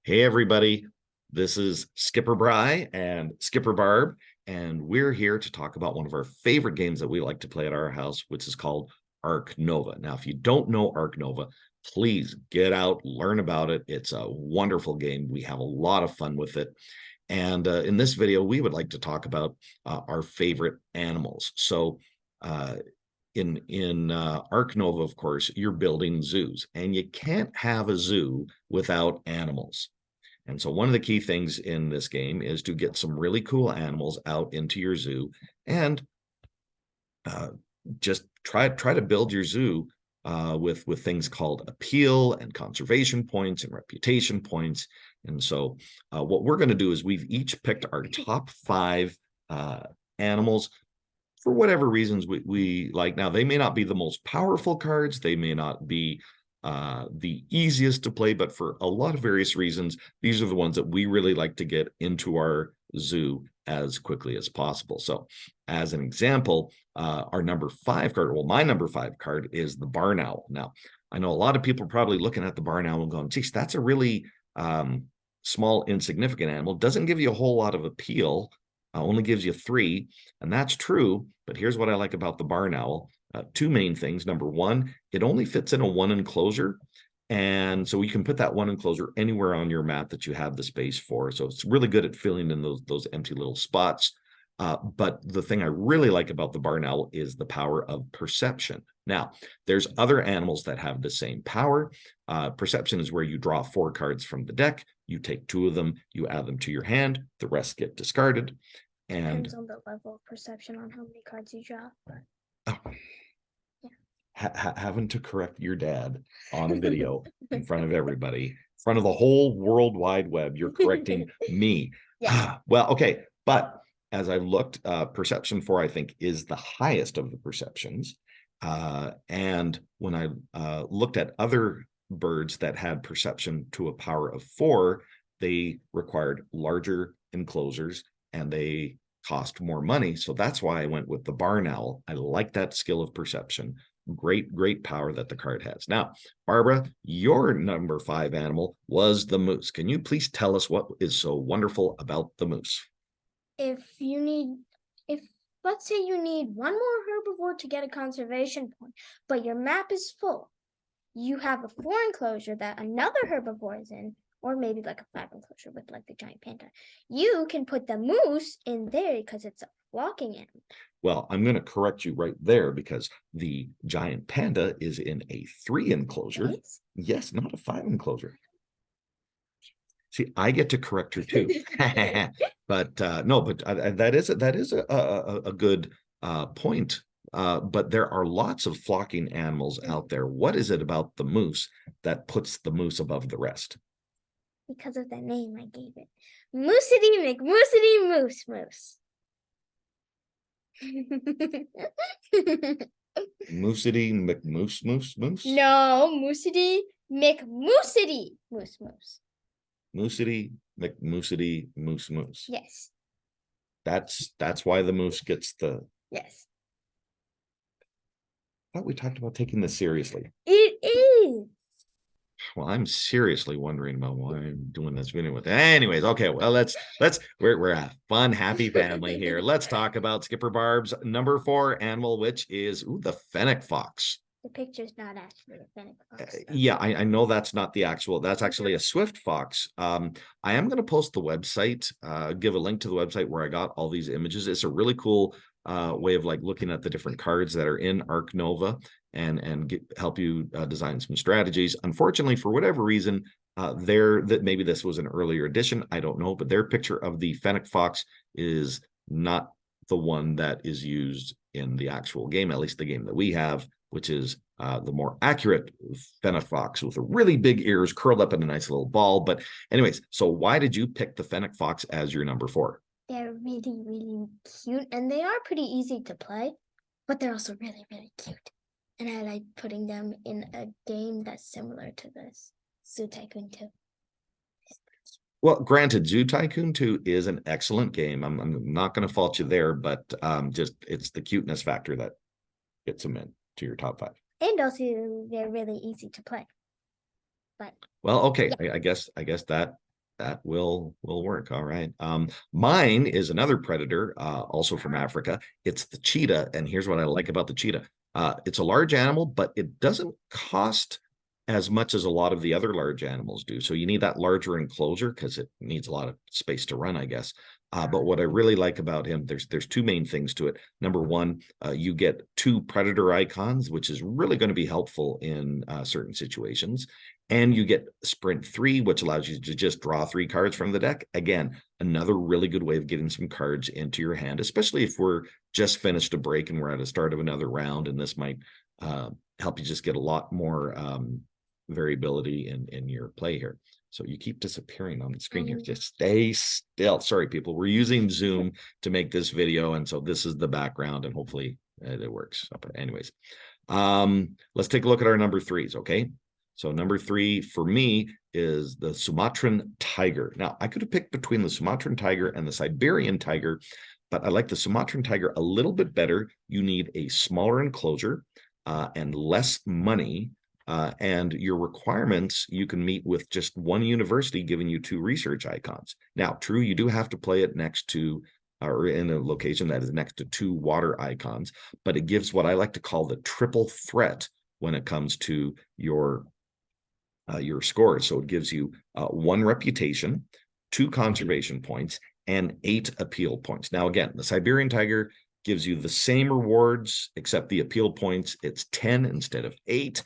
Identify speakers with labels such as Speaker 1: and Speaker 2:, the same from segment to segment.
Speaker 1: Hey, everybody. This is Skipper Bry and Skipper Barb, and we're here to talk about one of our favorite games that we like to play at our house, which is called Ark Nova. Now, if you don't know Ark Nova, please get out, learn about it. It's a wonderful game. We have a lot of fun with it. And in this video, we would like to talk about our favorite animals. So in Ark Nova, of course, you're building zoos, and you can't have a zoo without animals. And so one of the key things in this game is to get some really cool animals out into your zoo and just try to build your zoo with things called appeal and conservation points and reputation points. And so what we're going to do is we've each picked our top 5 animals for whatever reasons we like. Now, they may not be the most powerful cards. They may not be the easiest to play, but for a lot of various reasons, these are the ones that we really like to get into our zoo as quickly as possible. So as an example, our number 5 card, well, my number 5 card is the barn owl. Now, I know a lot of people are probably looking at the barn owl and going, geez, that's a really small, insignificant animal. Doesn't give you a whole lot of appeal, only gives you 3, and that's true. But here's what I like about the barn owl. 2 main things. Number 1, it only fits in a 1 enclosure. And so you can put that 1 enclosure anywhere on your map that you have the space for. So it's really good at filling in those empty little spots. But the thing I really like about the barn owl is the power of perception. Now, there's other animals that have the same power. Perception is where you draw 4 cards from the deck. You take 2 of them, you add them to your hand, the rest get discarded. And
Speaker 2: depends on the level of perception on how many cards you draw.
Speaker 1: Oh, having to correct your dad on a video in front of everybody, in front of the whole World Wide Web, you're correcting me. Yeah. Well, okay, but as I looked, perception 4, I think, is the highest of the perceptions. And when I looked at other birds that had perception to a power of 4, they required larger enclosures and they cost more money. So that's why I went with the barn owl. I like that skill of perception. Great power that the card has. Now, Barbara, your number 5 animal was the moose. Can you please tell us what is so wonderful about the moose?
Speaker 2: If let's say you need 1 more herbivore to get a conservation point, but your map is full, you have a 4 enclosure that another herbivore is in, or maybe like a 5 enclosure with like the giant panda. You can put the moose in there because it's a walking animal.
Speaker 1: Well, I'm going to correct you right there because the giant panda is in a 3 enclosure. Yes, not a 5 enclosure. See, I get to correct her too. But no, but that is a good point. But there are lots of flocking animals out there. What is it about the moose that puts the moose above the rest?
Speaker 2: Because of the name I gave it. Moosity McMoosity Moose Moose.
Speaker 1: Moosity McMoose Moose Moose?
Speaker 2: No, Moosity McMoosity Moose Moose.
Speaker 1: Moosity McMoosity Moose Moose.
Speaker 2: Yes.
Speaker 1: That's why the moose gets the.
Speaker 2: Yes.
Speaker 1: I thought we talked about taking this seriously.
Speaker 2: It is.
Speaker 1: Well, I'm seriously wondering about why I'm doing this video with it. Anyways, okay, well, we're a fun, happy family here. Let's talk about Skipper Barb's number 4 animal, which is the fennec fox.
Speaker 2: The picture's not actually a fennec fox.
Speaker 1: Yeah, I know that's not the actual, that's actually a swift fox. I am going to post the website, give a link to the website where I got all these images. It's a really cool way of like looking at the different cards that are in Ark Nova and help you design some strategies. Unfortunately, for whatever reason, that maybe this was an earlier edition, I don't know, but their picture of the fennec fox is not the one that is used in the actual game, at least the game that we have, which is the more accurate fennec fox with really big ears curled up in a nice little ball. But anyways, so why did you pick the fennec fox as your number 4?
Speaker 2: They're really, really cute, and they are pretty easy to play, but they're also really, really cute. And I like putting them in a game that's similar to this, Zoo Tycoon 2.
Speaker 1: Well, granted, Zoo Tycoon 2 is an excellent game. I'm not going to fault you there, but just it's the cuteness factor that gets them in to your top 5.
Speaker 2: And also, they're really easy to play. But
Speaker 1: well, okay, yeah. I guess that that will work. All right. Mine is another predator, also from Africa. It's the cheetah, and here's what I like about the cheetah. It's a large animal, but it doesn't cost as much as a lot of the other large animals do. So you need that larger enclosure because it needs a lot of space to run, I guess. But what I really like about him, there's two main things to it. Number one, you get 2 predator icons, which is really going to be helpful in certain situations. And you get sprint 3, which allows you to just draw 3 cards from the deck. Again, another really good way of getting some cards into your hand, especially if we're just finished a break and we're at the start of another round. And this might help you just get a lot more variability in your play here. So you keep disappearing on the screen here. Just stay still. Sorry, people. We're using Zoom to make this video. And so this is the background, and hopefully it works. But anyways, let's take a look at our number 3s, okay? So number 3 for me is the Sumatran tiger. Now, I could have picked between the Sumatran tiger and the Siberian tiger, but I like the Sumatran tiger a little bit better. You need a smaller enclosure and less money. And your requirements, you can meet with just 1 university giving you 2 research icons. Now, true, you do have to play it next to, or in a location that is next to 2 water icons, but it gives what I like to call the triple threat when it comes to your scores. So it gives you 1 reputation, 2 conservation points, and 8 appeal points. Now, again, the Siberian tiger gives you the same rewards, except the appeal points, it's 10 instead of 8.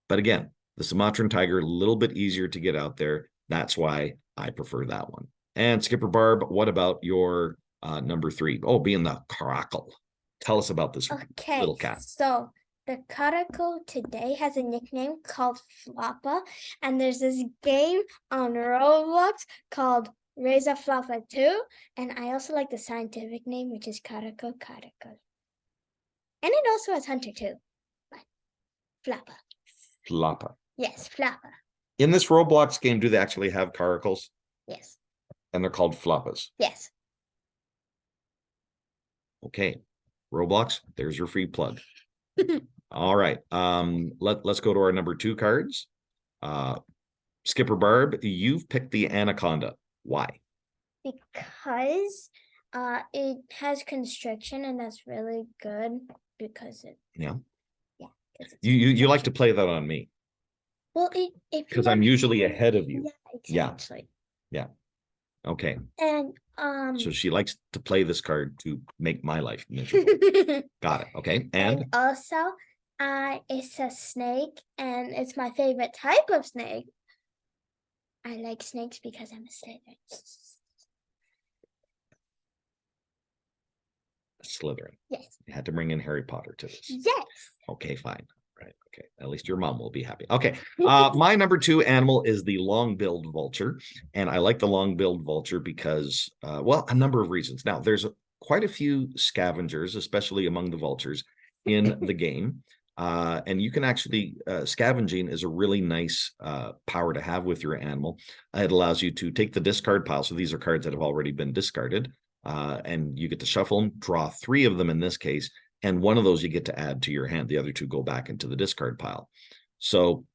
Speaker 1: But again, the Sumatran tiger, a little bit easier to get out there. That's why I prefer that one. And Skipper Barb, what about your number 3? Oh, being the caracal. Tell us about this little cat.
Speaker 2: So the caracal today has a nickname called Floppa, and there's this game on Roblox called Reza Floppa 2, and I also like the scientific name, which is caracal. And it also has hunter too, but Floppa.
Speaker 1: Floppa.
Speaker 2: Yes, Floppa.
Speaker 1: In this Roblox game, do they actually have caracals?
Speaker 2: Yes.
Speaker 1: And they're called floppas?
Speaker 2: Yes.
Speaker 1: Okay. Roblox, there's your free plug. All right. Let's go to our number 2 cards. Skipper Barb, you've picked the anaconda. Why?
Speaker 2: Because it has constriction, and that's really good because it
Speaker 1: you like to play that on me.
Speaker 2: Well,
Speaker 1: because I'm usually ahead of you.
Speaker 2: Yeah, exactly.
Speaker 1: Yeah. Okay.
Speaker 2: And
Speaker 1: so she likes to play this card to make my life miserable. Got it. Okay. And
Speaker 2: also it's a snake, and it's my favorite type of snake. I like snakes because I'm a
Speaker 1: Slytherin.
Speaker 2: Yes.
Speaker 1: You had to bring in Harry Potter to this.
Speaker 2: Yes.
Speaker 1: Okay, fine. Right. Okay. At least your mom will be happy. Okay. My number 2 animal is the long-billed vulture. And I like the long-billed vulture because, well, a number of reasons. Now, there's quite a few scavengers, especially among the vultures, in the game. And you can actually, scavenging is a really nice power to have with your animal. It allows you to take the discard pile. So these are cards that have already been discarded. And you get to shuffle them, draw 3 of them in this case, and 1 of those you get to add to your hand. The other 2 go back into the discard pile. So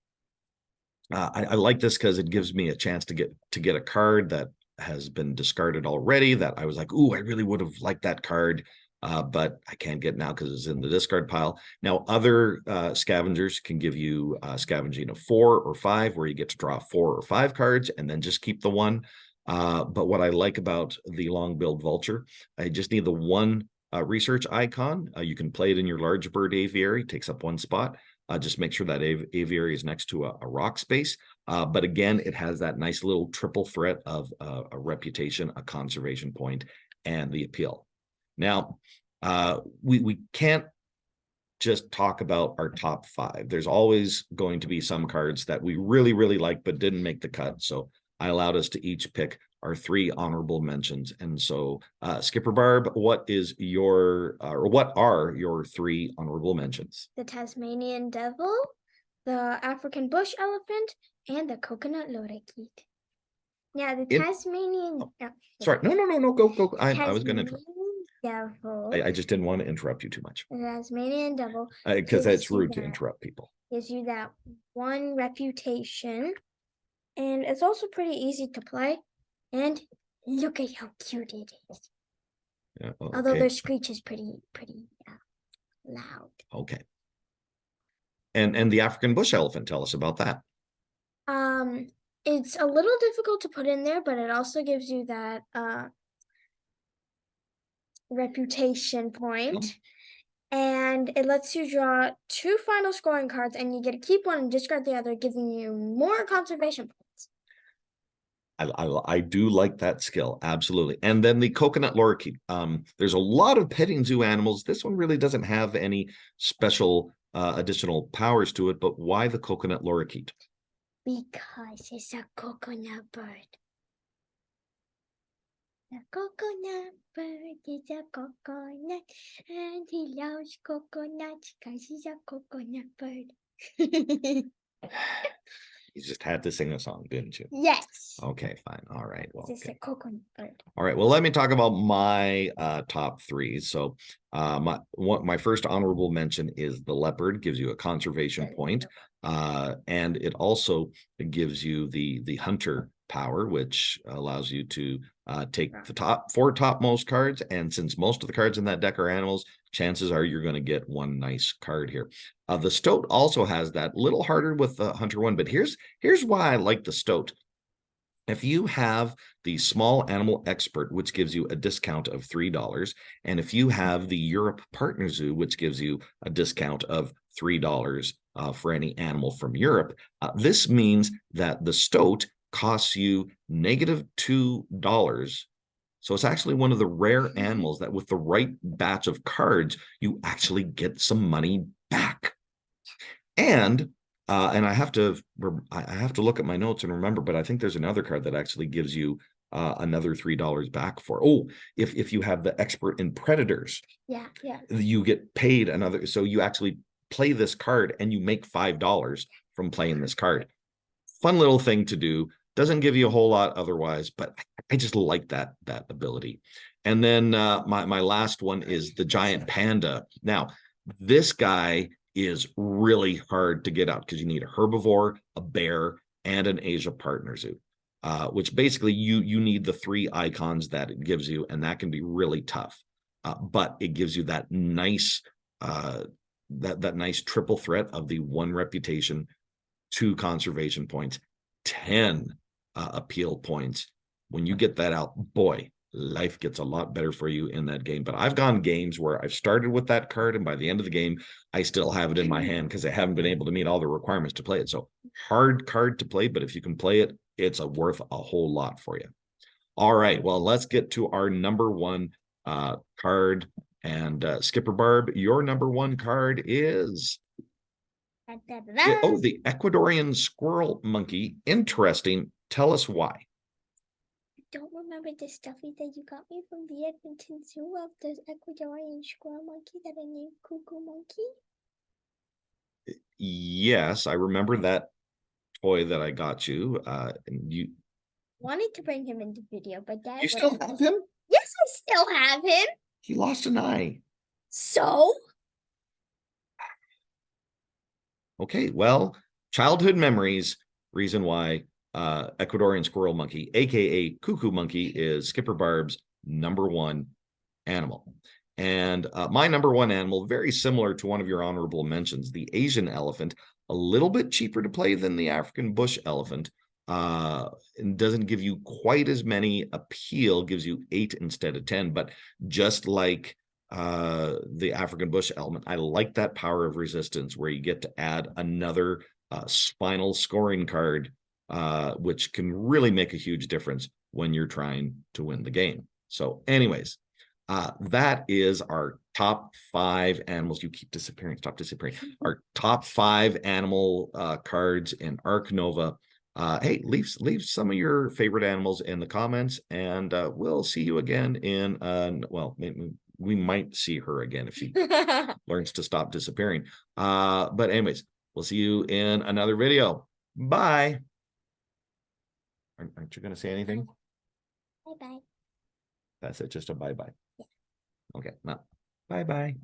Speaker 1: I like this because it gives me a chance to get a card that has been discarded already that I was like, ooh, I really would have liked that card, but I can't get now because it's in the discard pile. Now, other scavengers can give you scavenging of 4 or 5, where you get to draw 4 or 5 cards and then just keep the 1. But what I like about the long-billed vulture, I just need the 1 research icon. You can play it in your large bird aviary, takes up 1 spot. Just make sure that aviary is next to a rock space. But again, it has that nice little triple threat of a reputation, a conservation point, and the appeal. Now, we can't just talk about our top 5. There's always going to be some cards that we really, really like, but didn't make the cut. So I allowed us to each pick our 3 honorable mentions. And so, Skipper Barb, what is your, or what are your 3 honorable mentions?
Speaker 2: The Tasmanian devil, the African bush elephant, and the coconut lorikeet. Now, the Tasmanian...
Speaker 1: Sorry, no, go. I was going to interrupt.
Speaker 2: Devil.
Speaker 1: I just didn't want to interrupt you too much.
Speaker 2: The Tasmanian devil.
Speaker 1: Because that's rude to interrupt people.
Speaker 2: Gives you that 1 reputation. And it's also pretty easy to play. And look at how cute it is.
Speaker 1: Yeah,
Speaker 2: Although
Speaker 1: okay.
Speaker 2: their screech is pretty loud.
Speaker 1: Okay. And the African bush elephant, tell us about that.
Speaker 2: It's a little difficult to put in there, but it also gives you that reputation point. And it lets you draw 2 final scoring cards, and you get to keep one and discard the other, giving you more conservation points.
Speaker 1: I do like that skill, absolutely. And then the coconut lorikeet. There's a lot of petting zoo animals. This one really doesn't have any special additional powers to it, but why the coconut lorikeet?
Speaker 2: Because it's a coconut bird. The coconut bird is a coconut, and he loves coconuts because he's a coconut bird.
Speaker 1: You just had to sing a song, didn't you?
Speaker 2: Yes.
Speaker 1: Okay, fine. All right. Well,
Speaker 2: It's a coconut bird.
Speaker 1: all right. Well, let me talk about my top 3. So my first honorable mention is the leopard, gives you a conservation point. And it also gives you the hunter power, which allows you to take the 4 topmost cards. And since most of the cards in that deck are animals, chances are you're going to get one nice card here. The stoat also has that, little harder with the hunter one, but here's why I like the stoat. If you have the small animal expert, which gives you a discount of $3, and if you have the Europe Partner Zoo, which gives you a discount of $3 for any animal from Europe, this means that the stoat costs you -$2. So it's actually one of the rare animals that with the right batch of cards, you actually get some money back. And I have to look at my notes and remember, but I think there's another card that actually gives you another $3 back for. Oh, if you have the expert in predators,
Speaker 2: yeah,
Speaker 1: you get paid another. So you actually play this card and you make $5 from playing this card. Fun little thing to do. Doesn't give you a whole lot otherwise, but I just like that ability. And then my last one is the giant panda. Now, this guy is really hard to get out because you need a herbivore, a bear, and an Asia Partner Zoo, which basically you need the 3 icons that it gives you, and that can be really tough. But it gives you that nice that nice triple threat of the 1 reputation, 2 conservation points, 10 appeal points. When you get that out, boy, life gets a lot better for you in that game. But I've gone games where I've started with that card, and by the end of the game, I still have it in my hand because I haven't been able to meet all the requirements to play it. So hard card to play, but if you can play it, it's worth a whole lot for you. All right, well, let's get to our number 1 card. And Skipper Barb, your number 1 card is the Ecuadorian squirrel monkey. Interesting. Tell us why.
Speaker 2: Don't remember the stuffy that you got me from the Edmonton Zoo of the Ecuadorian squirrel monkey that I named Cuckoo Monkey?
Speaker 1: Yes, I remember that toy that I got you. And you
Speaker 2: wanted to bring him into video, but Dad.
Speaker 1: You still have him?
Speaker 2: Yes, I still have him.
Speaker 1: He lost an eye.
Speaker 2: So?
Speaker 1: Okay, well, childhood memories. Reason why Ecuadorian squirrel monkey, aka cuckoo monkey, is Skipper Barb's number 1 animal. And my number 1 animal, very similar to one of your honorable mentions, the Asian elephant, a little bit cheaper to play than the African bush elephant, and doesn't give you quite as many appeal, gives you 8 instead of 10, but just like the African bush element, I like that power of resistance where you get to add another spinal scoring card, which can really make a huge difference when you're trying to win the game. So anyways, that is our top 5 animals. You keep disappearing. Stop disappearing. Our top 5 animal cards in Ark Nova. Hey, leave some of your favorite animals in the comments, and we'll see you again in well, maybe we might see her again if she learns to stop disappearing. But anyways, we'll see you in another video. Bye. Aren't you going to say anything?
Speaker 2: Bye-bye.
Speaker 1: That's it, just a bye-bye. Yeah. Okay, now, bye-bye.